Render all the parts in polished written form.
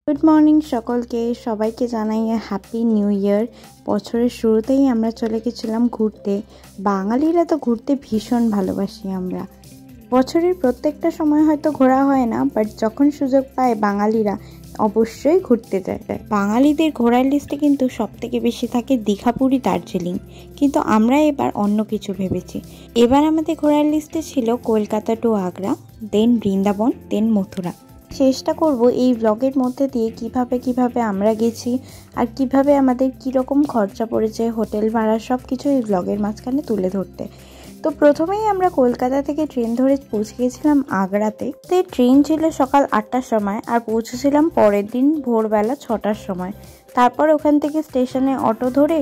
Good morning সকলকে, সবাইকে জানাই হ্যাপি নিউ ইয়ার। বছরের শুরুতেই আমরা চলে গেছিলাম ঘুরতে। বাঙালিরা তো ঘুরতে ভীষণ ভালোবাসি আমরা। বছরের প্রত্যেকটা সময় হয়তো ঘোরা হয় না, বাট যখন সুযোগ পায় বাঙালিরা অবশ্যই ঘুরতে যায়। বাঙালিদের ঘোরার লিস্টে কিন্তু সব থেকে বেশি থাকে দীঘা, পুরী, দার্জিলিং। কিন্তু আমরা এবার অন্য কিছু ভেবেছি। এবার আমাদের ঘোরার লিস্টে ছিল কলকাতা টু আগ্রা, দেন বৃন্দাবন, দেন মথুরা। চেষ্টা করব এই ব্লগের মধ্যে দিয়ে কিভাবে আমরা গেছি আর কিভাবে আমাদের কীরকম খরচা পড়েছে, হোটেল ভাড়া, সব কিছু এই ব্লগের মাঝখানে তুলে ধরতে। তো প্রথমেই আমরা কলকাতা থেকে ট্রেন ধরে পৌঁছে গেছিলাম আগ্রাতে। তো ট্রেন ছিল সকাল 8টার সময় আর পৌঁছেছিলাম পরের দিন ভোরবেলা 6টার সময়। তারপর ওখান থেকে স্টেশনে অটো ধরে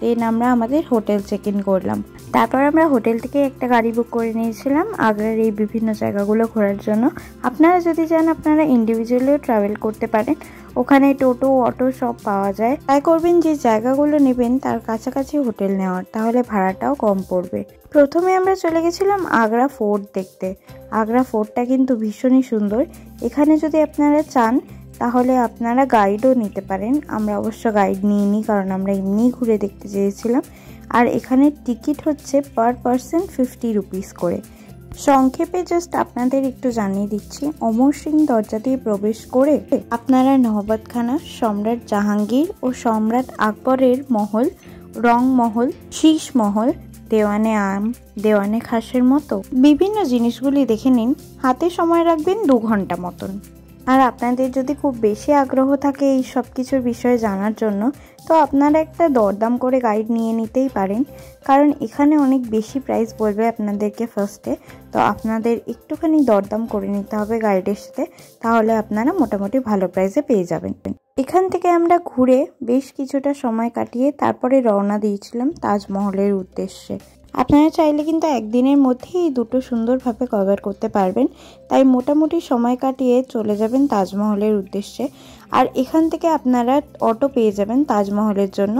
দেন আমরা আমাদের হোটেল চেক ইন করলাম। তারপর আমরা হোটেল থেকে একটা গাড়ি বুক করে নিয়েছিলাম আগ্রার এই বিভিন্ন জায়গাগুলো ঘোরার জন্য। আপনারা যদি চান আপনারা ইন্ডিভিজুয়ালিও ট্রাভেল করতে পারেন, ওখানে টোটো, অটো সব পাওয়া যায়। ট্রাই করবেন যে জায়গাগুলো নেবেন তার কাছাকাছি হোটেল নেওয়ার, তাহলে ভাড়াটাও কম পড়বে। প্রথমে আমরা চলে গেছিলাম আগ্রা ফোর্ট দেখতে। আগ্রা ফোর্টটা কিন্তু ভীষণই সুন্দর। এখানে যদি আপনারা চান তাহলে আপনারা গাইডও নিতে পারেন। আমরা অবশ্য গাইড নিইনি, কারণ আমরা এমনিই ঘুরে দেখতে চেয়েছিলাম। আর এখানে টিকিট হচ্ছে পার পারসন 50 রুপিস করে। সংক্ষেপে জাস্ট আপনাদের একটু জানিয়ে দিচ্ছি, অমর সিং দরজা দিয়ে প্রবেশ করে আপনারা নহবতখানা, সম্রাট জাহাঙ্গীর ও সম্রাট আকবরের মহল, রং মহল, শীষ মহল, দেওয়ানে আম, দেওয়ানে খাসের মতো বিভিন্ন জিনিসগুলি দেখে নিন। হাতে সময় রাখবেন 2 ঘন্টা মতন। আর আপনাদের যদি খুব বেশি আগ্রহ থাকে এই সব কিছুর বিষয়ে জানার জন্য, তো আপনারা একটা দরদাম করে গাইড নিয়ে নিতেই পারেন, কারণ এখানে অনেক বেশি প্রাইস বলবে আপনাদেরকে ফার্স্টে। তো আপনাদের একটুখানি দরদাম করে নিতে হবে গাইডের সাথে, তাহলে আপনারা মোটামুটি ভালো প্রাইসে পেয়ে যাবেন। এখান থেকে আমরা ঘুরে বেশ কিছুটা সময় কাটিয়ে তারপরে রওনা দিয়েছিলাম তাজমহলের উদ্দেশ্যে। আপনারা চাইলে কিন্তু একদিনের মধ্যেই এই দুটো সুন্দরভাবে কভার করতে পারবেন, তাই মোটামুটি সময় কাটিয়ে চলে যাবেন তাজমহলের উদ্দেশ্যে। আর এখান থেকে আপনারা অটো পেয়ে যাবেন তাজমহলের জন্য।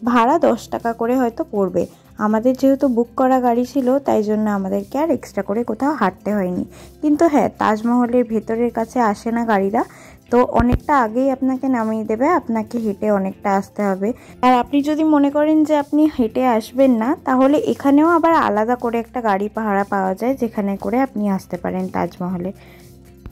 ভাড়া 10 টাকা করে হয়তো পড়বে। আমাদের যেহেতু বুক করা গাড়ি ছিল, তাই জন্য আমাদেরকে আর এক্সট্রা করে কোথাও হাঁটতে হয়নি। কিন্তু হ্যাঁ, তাজমহলের ভেতরের কাছে আসে না গাড়িরা, তো অনেকটা আগেই আপনাকে নামিয়ে দেবে, আপনাকে হেঁটে অনেকটা আসতে হবে। আর আপনি যদি মনে করেন যে আপনি হেঁটে আসবেন না, তাহলে এখানেও আবার আলাদা করে একটা গাড়ি ভাড়া পাওয়া যায়, যেখানে করে আপনি আসতে পারেন তাজমহলে।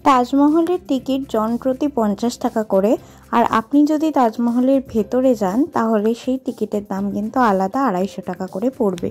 তাজমহলের টিকিট জন প্রতি 50 টাকা করে। আর আপনি যদি তাজমহলের ভেতরে যান তাহলে সেই টিকিটের দাম কিন্তু আলাদা 250 টাকা করে পড়বে।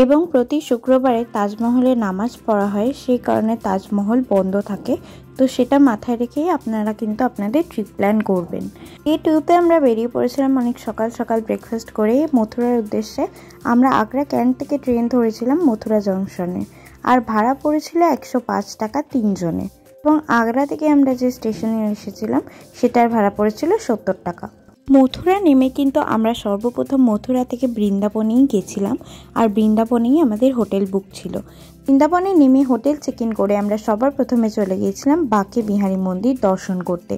এবং প্রতি শুক্রবারে তাজমহলে নামাজ পড়া হয়, সেই কারণে তাজমহল বন্ধ থাকে। তো সেটা মাথায় রেখেই আপনারা কিন্তু আপনাদের ট্রিপ প্ল্যান করবেন। এই ট্রিপে আমরা বেরিয়ে পড়েছিলাম অনেক সকাল সকাল ব্রেকফাস্ট করে মথুরার উদ্দেশ্যে। আমরা আগ্রা ক্যান্ট থেকে ট্রেন ধরেছিলাম মথুরা জংশনে, আর ভাড়া পড়েছিল 105 টাকা 3 জনে। এবং আগ্রা থেকে আমরা যে স্টেশনে এসেছিলাম সেটার ভাড়া পড়েছিল 70 টাকা। মথুরা নেমে কিন্তু আমরা সর্বপ্রথম মথুরা থেকে বৃন্দাবনেই গেছিলাম, আর বৃন্দাবনেই আমাদের হোটেল বুক ছিল। বৃন্দাবনে নেমে হোটেল চেক ইন করে আমরা সবার প্রথমে চলে গিয়েছিলাম বাঁকে বিহারী মন্দির দর্শন করতে।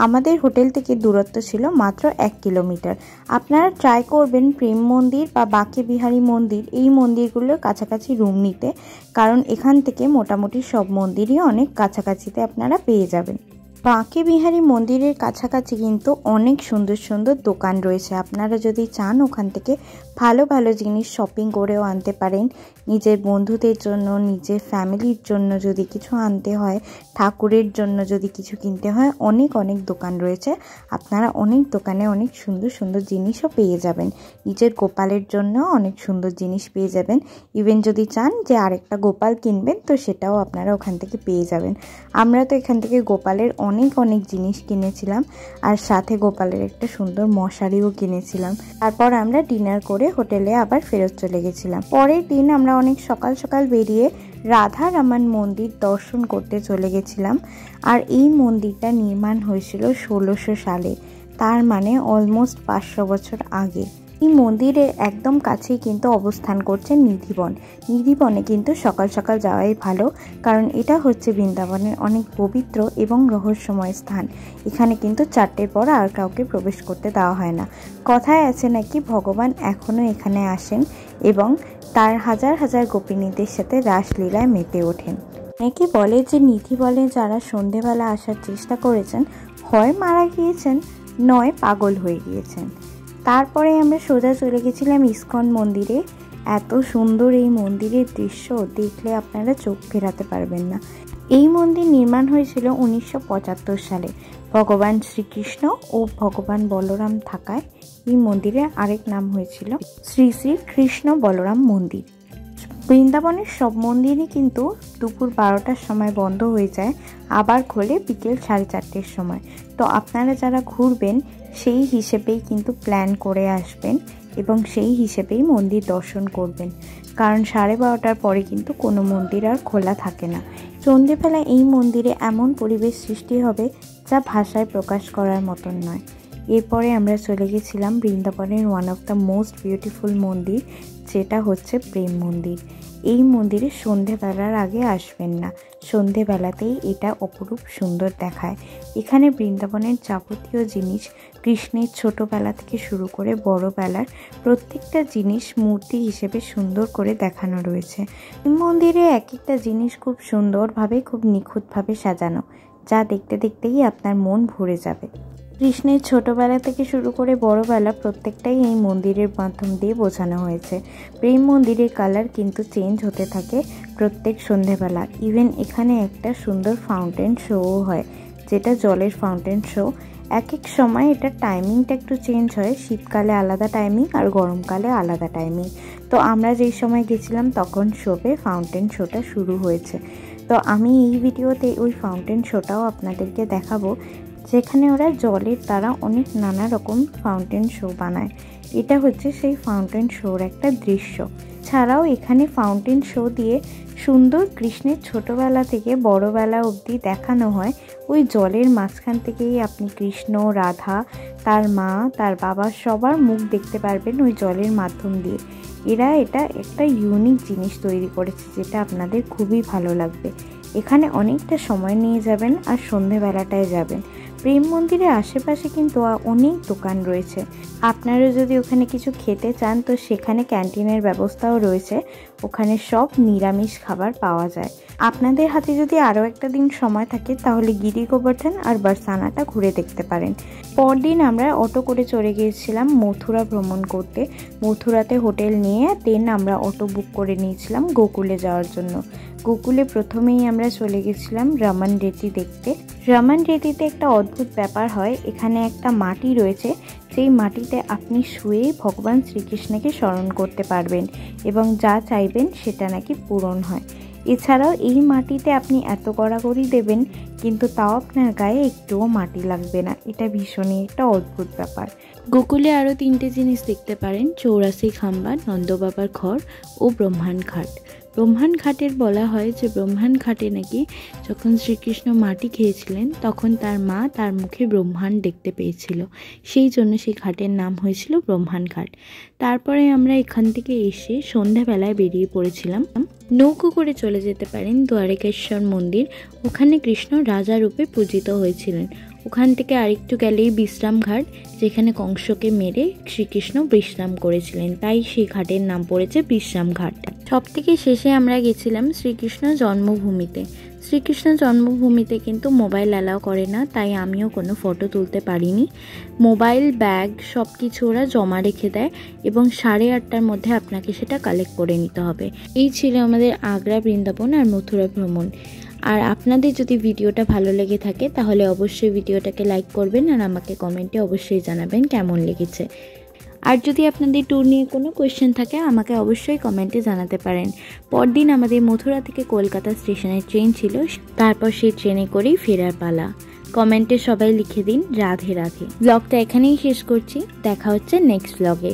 আমাদের হোটেল থেকে দূরত্ব ছিল মাত্র 1 কিলোমিটার। আপনারা ট্রাই করবেন প্রেম মন্দির বা বাঁকে বিহারী মন্দির, এই মন্দিরগুলোর কাছাকাছি রুম নিতে, কারণ এখান থেকে মোটামুটি সব মন্দিরই অনেক কাছাকাছিতে আপনারা পেয়ে যাবেন। বাঁকে বিহারী মন্দিরের কাছাকাছি কিন্তু অনেক সুন্দর সুন্দর দোকান রয়েছে। আপনারা যদি চান ওখান থেকে ভালো ভালো জিনিস শপিং করেও আনতে পারেন। নিজের বন্ধুদের জন্য, নিজের ফ্যামিলির জন্য যদি কিছু আনতে হয়, ঠাকুরের জন্য যদি কিছু কিনতে হয়, অনেক অনেক দোকান রয়েছে। আপনারা অনেক দোকানে অনেক সুন্দর সুন্দর জিনিসও পেয়ে যাবেন। নিজের গোপালের জন্য অনেক সুন্দর জিনিস পেয়ে যাবেন। ইভেন যদি চান যে আরেকটা গোপাল কিনবেন, তো সেটাও আপনারা ওখান থেকে পেয়ে যাবেন। আমরা তো এখান থেকে গোপালের অনেক অনেক জিনিস কিনেছিলাম, আর সাথে গোপালের একটা সুন্দর মশারিও কিনেছিলাম। তারপর আমরা ডিনার করে হোটেলে আবার ফেরত চলে গেছিলাম। পরের দিন আমরা অনেক সকাল সকাল বেরিয়ে রাধা রামান মন্দির দর্শন করতে চলে গেছিলাম। আর এই মন্দিরটা নির্মাণ হয়েছিল 1600 সালে, তার মানে অলমোস্ট 500 বছর আগে। এই মন্দিরের একদম কাছেই কিন্তু অবস্থান করছে নিধিবন। নিধিবনে কিন্তু সকাল সকাল যাওয়াই ভালো, কারণ এটা হচ্ছে বৃন্দাবনের অনেক পবিত্র এবং রহস্যময় স্থান। এখানে কিন্তু 4টের পর আর কাউকে প্রবেশ করতে দেওয়া হয় না। কথায় আছে নাকি ভগবান এখনও এখানে আসেন এবং তার হাজার হাজার গোপিনীদের সাথে রাসলীলায় মেতে ওঠেন। অনেকে বলে যে নিধিবনে যারা সন্ধেবেলা আসার চেষ্টা করেছেন, হয় মারা গিয়েছেন নয় পাগল হয়ে গিয়েছেন। তারপরে আমরা সোজা চলে গেছিলাম ইস্কন মন্দিরে। এত সুন্দর এই মন্দিরের দৃশ্য দেখলে আপনারা চোখ ফেরাতে পারবেন না। এই মন্দির নির্মাণ হয়েছিল 1975 সালে। ভগবান শ্রীকৃষ্ণ ও ভগবান বলরাম থাকায় এই মন্দিরের আরেক নাম হয়েছিল শ্রী শ্রী কৃষ্ণ বলরাম মন্দির। বৃন্দাবনের সব মন্দিরই কিন্তু দুপুর 12টার সময় বন্ধ হয়ে যায়, আবার খোলে বিকেল 4:30-র সময়। তো আপনারা যারা ঘুরবেন সেই হিসেবেই কিন্তু প্ল্যান করে আসবেন এবং সেই হিসেবেই মন্দির দর্শন করবেন, কারণ 12:30টার পরে কিন্তু কোনো মন্দির আর খোলা থাকে না। সন্ধেবেলা এই মন্দিরে এমন পরিবেশ সৃষ্টি হবে যা ভাষায় প্রকাশ করার মতন নয়। এরপরে আমরা চলে গেছিলাম বৃন্দাবনের one of the most beautiful মন্দির, যেটা হচ্ছে প্রেম মন্দির। এই মন্দিরে সন্ধেবেলার আগে আসবেন না, সন্ধেবেলাতেই এটা অপরূপ সুন্দর দেখায়। এখানে বৃন্দাবনের যাবতীয় জিনিস, কৃষ্ণের ছোটোবেলা থেকে শুরু করে বড়বেলার প্রত্যেকটা জিনিস মূর্তি হিসেবে সুন্দর করে দেখানো রয়েছে। এই মন্দিরে এক একটা জিনিস খুব সুন্দরভাবে, খুব নিখুঁতভাবে সাজানো, যা দেখতে দেখতেই আপনার মন ভরে যাবে। কৃষ্ণের ছোটোবেলা থেকে শুরু করে বড়বেলা প্রত্যেকটাই এই মন্দিরের মাধ্যম দিয়ে বোঝানো হয়েছে। প্রেম মন্দিরের কালার কিন্তু চেঞ্জ হতে থাকে প্রত্যেক সন্ধেবেলা। ইভেন এখানে একটা সুন্দর ফাউন্টেন শোও হয়, যেটা জলের ফাউন্টেন শো। এক এক সময় এটা টাইমিংটা একটু চেঞ্জ হয়, শীতকালে আলাদা টাইমিং আর গরমকালে আলাদা টাইমিং। তো আমরা যেই সময় গেছিলাম তখন শোতে ফাউন্টেন শোটা শুরু হয়েছে। তো আমি এই ভিডিওতে ওই ফাউন্টেন শোটাও আপনাদেরকে দেখাবো, যেখানে ওরা জলের দ্বারা অনেক নানা রকম ফাউন্টেন শো বানায়। এটা হচ্ছে সেই ফাউন্টেন শোর একটা দৃশ্য। ছাড়াও এখানে ফাউন্টেন শো দিয়ে সুন্দর কৃষ্ণের ছোটোবেলা থেকে বড়বেলা অবধি দেখানো হয়। ওই জলের মাঝখান থেকেই আপনি কৃষ্ণ, রাধা, তার মা, তার বাবা সবার মুখ দেখতে পারবেন ওই জলের মাধ্যম দিয়ে। এটা একটা ইউনিক জিনিস তৈরি করেছে, যেটা আপনাদের খুবই ভালো লাগবে। এখানে অনেকটা সময় নিয়ে যাবেন আর সন্ধেবেলাটায় যাবেন। প্রেম মন্দিরের আশেপাশে কিন্তু অনেক দোকান রয়েছে। আপনারা যদি ওখানে কিছু খেতে চান তো সেখানে ক্যান্টিনের ব্যবস্থাও রয়েছে, ওখানে সব নিরামিষ খাবার পাওয়া যায়। আপনাদের হাতে যদি আরও একটা দিন সময় থাকে তাহলে গিরি গোবর্ধন আর বারসানাটা ঘুরে দেখতে পারেন। পরদিন আমরা অটো করে চলে গিয়েছিলাম মথুরা ভ্রমণ করতে। মথুরাতে হোটেল নিয়ে দেন আমরা অটো বুক করে নিয়েছিলাম গোকুলে যাওয়ার জন্য। গোকুলে প্রথমেই আমরা চলে গেছিলাম রমন রেতি দেখতে। রমন রেতিতে একটা অদ্ভুত ব্যাপার হয়, এখানে একটা মাটি রয়েছে, সেই মাটিতে আপনি শুয়ে ভগবান শ্রীকৃষ্ণকে স্মরণ করতে পারবেন এবং যা চাইবেন সেটা নাকি পূরণ হয়। এছাড়াও এই মাটিতে আপনি এত গড়াগড়ি দেবেন কিন্তু তাও আপনার গায়ে একটুও মাটি লাগবে না। এটা ভীষণই একটা অদ্ভুত ব্যাপার। গোকুলে আরও 3টে জিনিস দেখতে পারেন, 84 খাম্বা, নন্দবাবার ঘর ও ব্রহ্মাণ ঘাট। ব্রহ্মাণ ঘাটের বলা হয় যে ব্রহ্মাণ ঘাটে নাকি যখন শ্রীকৃষ্ণ মাটি খেয়েছিলেন তখন তার মা তার মুখে ব্রহ্মাণ্ড দেখতে পেয়েছিল, সেই জন্য সেই ঘাটের নাম হয়েছিল ব্রহ্মাণ ঘাট। তারপরে আমরা এখান থেকে এসে সন্ধ্যাবেলায় বেরিয়ে পড়েছিলাম। নৌকো করে চলে যেতে পারেন দ্বারকেশ্বর মন্দির, ওখানে কৃষ্ণ রাজা রূপে পূজিত হয়েছিলেন। ওখান থেকে আরেকটু গেলেই বিশ্রাম ঘাট, যেখানে কংসকে মেরে শ্রীকৃষ্ণ বিশ্রাম করেছিলেন, তাই সেই ঘাটের নাম পড়েছে বিশ্রাম ঘাট। সব থেকে শেষে আমরা গেছিলাম শ্রীকৃষ্ণ জন্মভূমিতে। শ্রীকৃষ্ণ জন্মভূমিতে কিন্তু মোবাইল অ্যালাউ করে না, তাই আমিও কোনো ফটো তুলতে পারিনি। মোবাইল, ব্যাগ সব কিছু ওরা জমা রেখে দেয় এবং 8:30টার মধ্যে আপনাকে সেটা কালেক্ট করে নিতে হবে। এই ছিল আমাদের আগ্রা, বৃন্দাবন আর মথুরা ভ্রমণ। আর আপনাদের যদি ভিডিওটা ভালো লেগে থাকে তাহলে অবশ্যই ভিডিওটাকে লাইক করবেন আর আমাকে কমেন্টে অবশ্যই জানাবেন কেমন লেগেছে। আর যদি আপনাদের ট্যুর নিয়ে কোনো কোয়েশ্চেন থাকে আমাকে অবশ্যই কমেন্টে জানাতে পারেন। পরদিন আমাদের মথুরা থেকে কলকাতা স্টেশনের ট্রেন ছিল, তারপর সেই ট্রেনে করেই ফেরার পালা। কমেন্টে সবাই লিখে দিন রাধে রাধে। ব্লগটা এখানেই শেষ করছি, দেখা হচ্ছে নেক্সট ব্লগে।